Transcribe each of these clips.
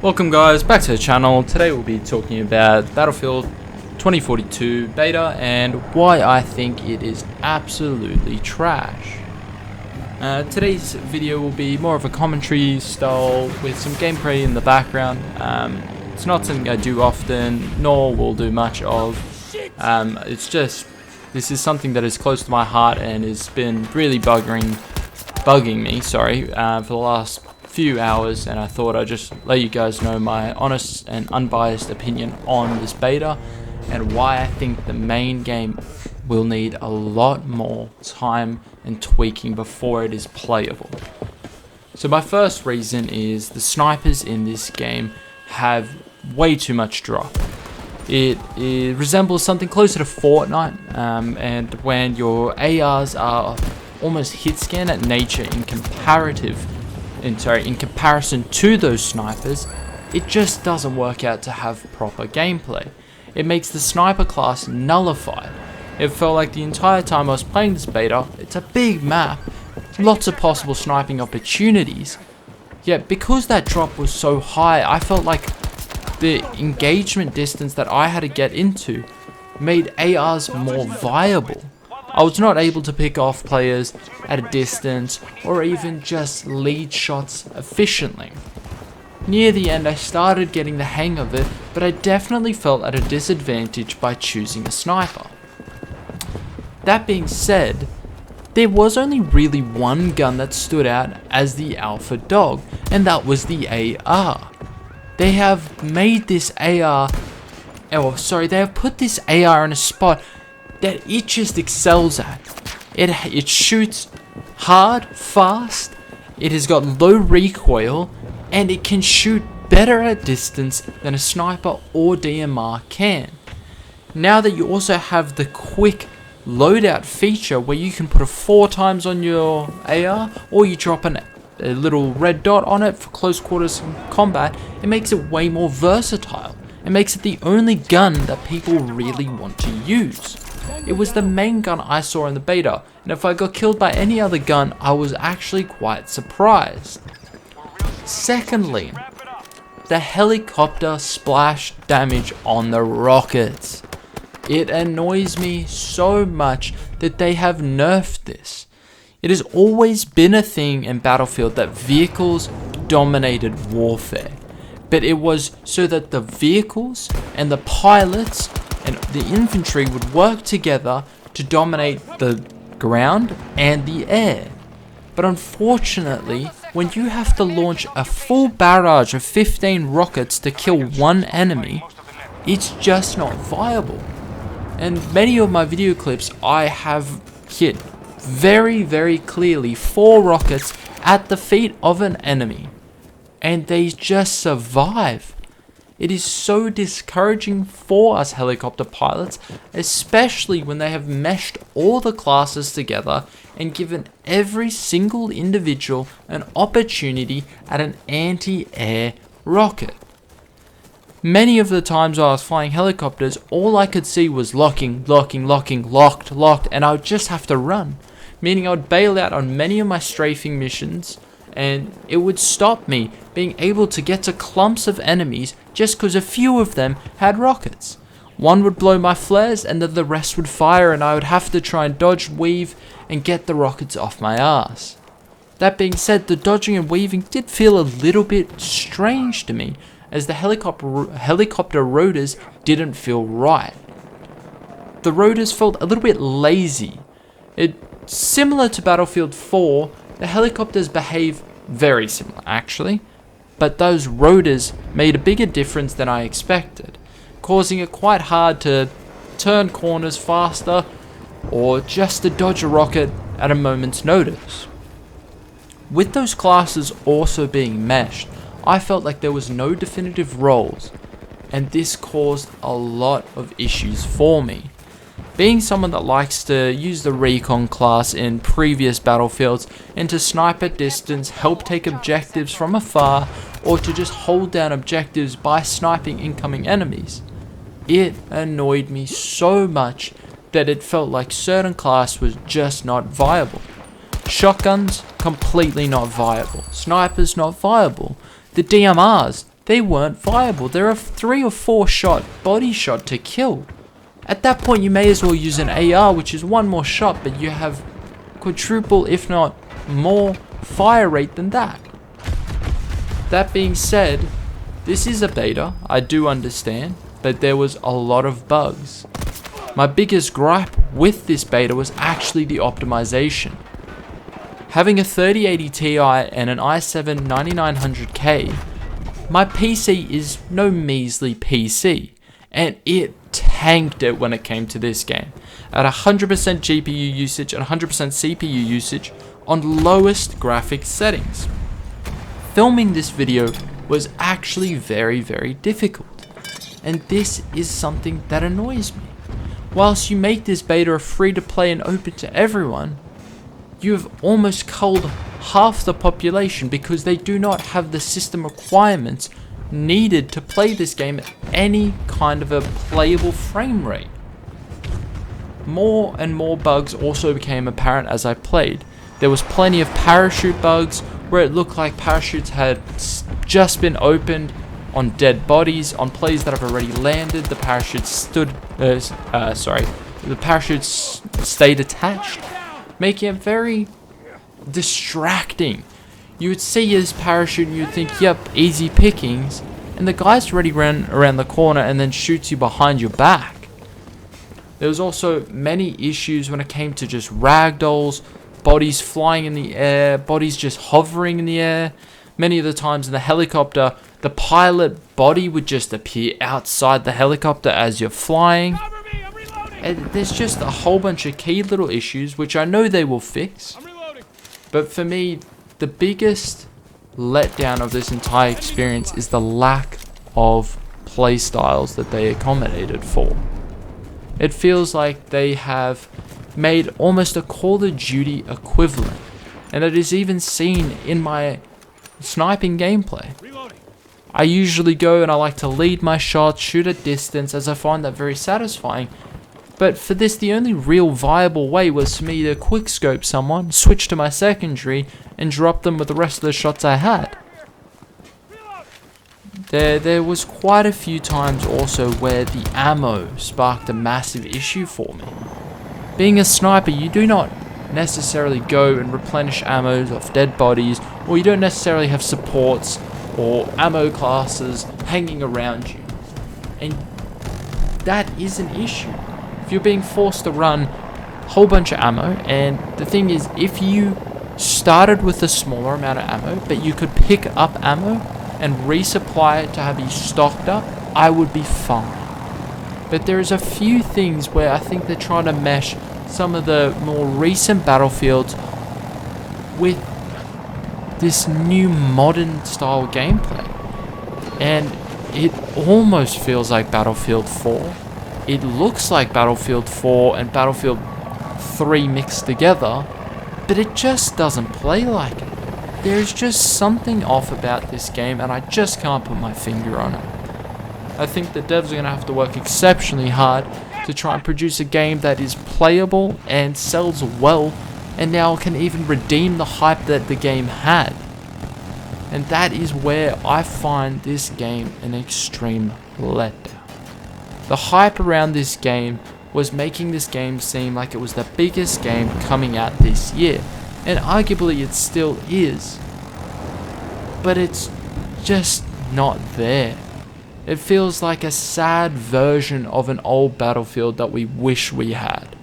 Welcome guys, back to the channel. Today we'll be talking about Battlefield 2042 beta and why I think it is absolutely trash. Today's video will be more of a commentary style with some gameplay in the background. It's not something I do often, nor will do much of. It's just, this is something that is close to my heart and has been really bugging me, for the last few hours, and I thought I'd just let you guys know my honest and unbiased opinion on this beta and why I think the main game will need a lot more time and tweaking before it is playable. So my first reason is the snipers in this game have way too much drop. It resembles something closer to Fortnite, and when your ARs are almost hit scan at nature in comparison to those snipers, it just doesn't work out to have proper gameplay. It makes the sniper class nullified. It felt like the entire time I was playing this beta, it's a big map, lots of possible sniping opportunities, yet because that drop was so high, I felt like the engagement distance that I had to get into made ARs more viable. I was not able to pick off players at a distance or even just lead shots efficiently. Near the end I started getting the hang of it, but I definitely felt at a disadvantage by choosing a sniper. That being said, there was only really one gun that stood out as the alpha dog, and that was the AR. They have made this they have put this AR in a spot that it just excels at. It shoots hard, fast, it has got low recoil, and it can shoot better at distance than a sniper or DMR can. Now that you also have the quick loadout feature where you can put a 4 times on your AR, or you drop a little red dot on it for close quarters combat, it makes it way more versatile. It makes it the only gun that people really want to use. It was the main gun I saw in the beta, and if I got killed by any other gun, I was actually quite surprised. Secondly, the helicopter splash damage on the rockets. It annoys me so much that they have nerfed this. It has always been a thing in Battlefield that vehicles dominated warfare, but it was so that the vehicles and the pilots and the infantry would work together to dominate the ground and the air. But unfortunately, when you have to launch a full barrage of 15 rockets to kill one enemy, it's just not viable. And many of my video clips, I have hit very clearly 4 rockets at the feet of an enemy, and they just survive. It is so discouraging for us helicopter pilots, especially when they have meshed all the classes together and given every single individual an opportunity at an anti-air rocket. Many of the times I was flying helicopters, all I could see was locking, locked, and I would just have to run, meaning I would bail out on many of my strafing missions, and it would stop me being able to get to clumps of enemies just because a few of them had rockets. One would blow my flares and then the rest would fire, and I would have to try and dodge, weave, and get the rockets off my ass. That being said, the dodging and weaving did feel a little bit strange to me, as the helicopter rotors didn't feel right. The rotors felt a little bit lazy. Similar to Battlefield 4, the helicopters behave very similar actually, but those rotors made a bigger difference than I expected, causing it quite hard to turn corners faster or just to dodge a rocket at a moment's notice. With those classes also being meshed, I felt like there was no definitive roles, and this caused a lot of issues for me. Being someone that likes to use the recon class in previous battlefields and to snipe at distance, help take objectives from afar, or to just hold down objectives by sniping incoming enemies, it annoyed me so much that it felt like certain class was just not viable. Shotguns, completely not viable. Snipers, not viable. The DMRs, they weren't viable. They're a 3 or 4 shot body shot to kill. At that point, you may as well use an AR, which is 1 more shot, but you have quadruple, if not more, fire rate than that. That being said, this is a beta, I do understand, but there was a lot of bugs. My biggest gripe with this beta was actually the optimization. Having a 3080 Ti and an i7-9900K, my PC is no measly PC, and it tanked it when it came to this game. At 100% GPU usage and 100% CPU usage on lowest graphics settings. Filming this video was actually very difficult, and this is something that annoys me. Whilst you make this beta free to play and open to everyone, you have almost culled half the population because they do not have the system requirements needed to play this game at any kind of a playable frame rate. More and more bugs also became apparent as I played. There was plenty of parachute bugs where it looked like parachutes had just been opened on dead bodies, on planes that have already landed. The parachutes stayed attached, making it very distracting. You would see his parachute and you'd think, yep, easy pickings, and the guy's already ran around the corner and then shoots you behind your back. There was also many issues when it came to just ragdolls, bodies flying in the air, bodies just hovering in the air. Many of the times in the helicopter, the pilot body would just appear outside the helicopter as you're flying. And there's just a whole bunch of key little issues, which I know they will fix. But for me, the biggest letdown of this entire experience is the lack of playstyles that they accommodated for. It feels like they have made almost a Call of Duty equivalent, and it is even seen in my sniping gameplay. I usually go and I like to lead my shots, shoot at distance, as I find that very satisfying. But for this, the only real viable way was for me to quickscope someone, switch to my secondary, and drop them with the rest of the shots I had. There was quite a few times also where the ammo sparked a massive issue for me. Being a sniper, you do not necessarily go and replenish ammo off dead bodies, or you don't necessarily have supports or ammo classes hanging around you. And that is an issue. If you're being forced to run a whole bunch of ammo, and the thing is, if you started with a smaller amount of ammo, but you could pick up ammo and resupply it to have you stocked up, I would be fine. But there's a few things where I think they're trying to mesh some of the more recent Battlefields with this new modern style gameplay. And it almost feels like Battlefield 4. It looks like Battlefield 4 and Battlefield 3 mixed together, but it just doesn't play like it. There's just something off about this game, and I just can't put my finger on it. I think the devs are going to have to work exceptionally hard to try and produce a game that is playable and sells well, and now can even redeem the hype that the game had. And that is where I find this game an extreme letdown. The hype around this game was making this game seem like it was the biggest game coming out this year, and arguably it still is, but it's just not there. It feels like a sad version of an old Battlefield that we wish we had.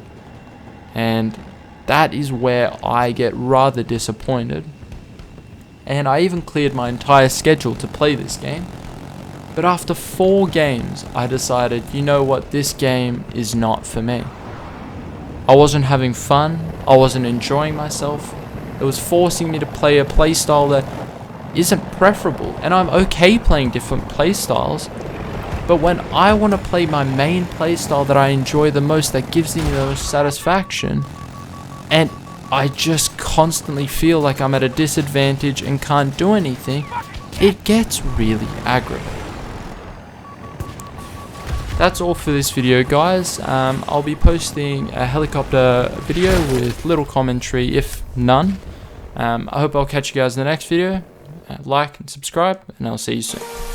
And that is where I get rather disappointed. And I even cleared my entire schedule to play this game. But after 4 games, I decided, you know what, this game is not for me. I wasn't having fun, I wasn't enjoying myself. It was forcing me to play a playstyle that isn't preferable, and I'm okay playing different playstyles, but when I want to play my main playstyle that I enjoy the most, that gives me the most satisfaction, and I just constantly feel like I'm at a disadvantage and can't do anything, it gets really aggravating. That's all for this video, guys. I'll be posting a helicopter video with little commentary, if none. I hope I'll catch you guys in the next video. Like and subscribe, and I'll see you soon.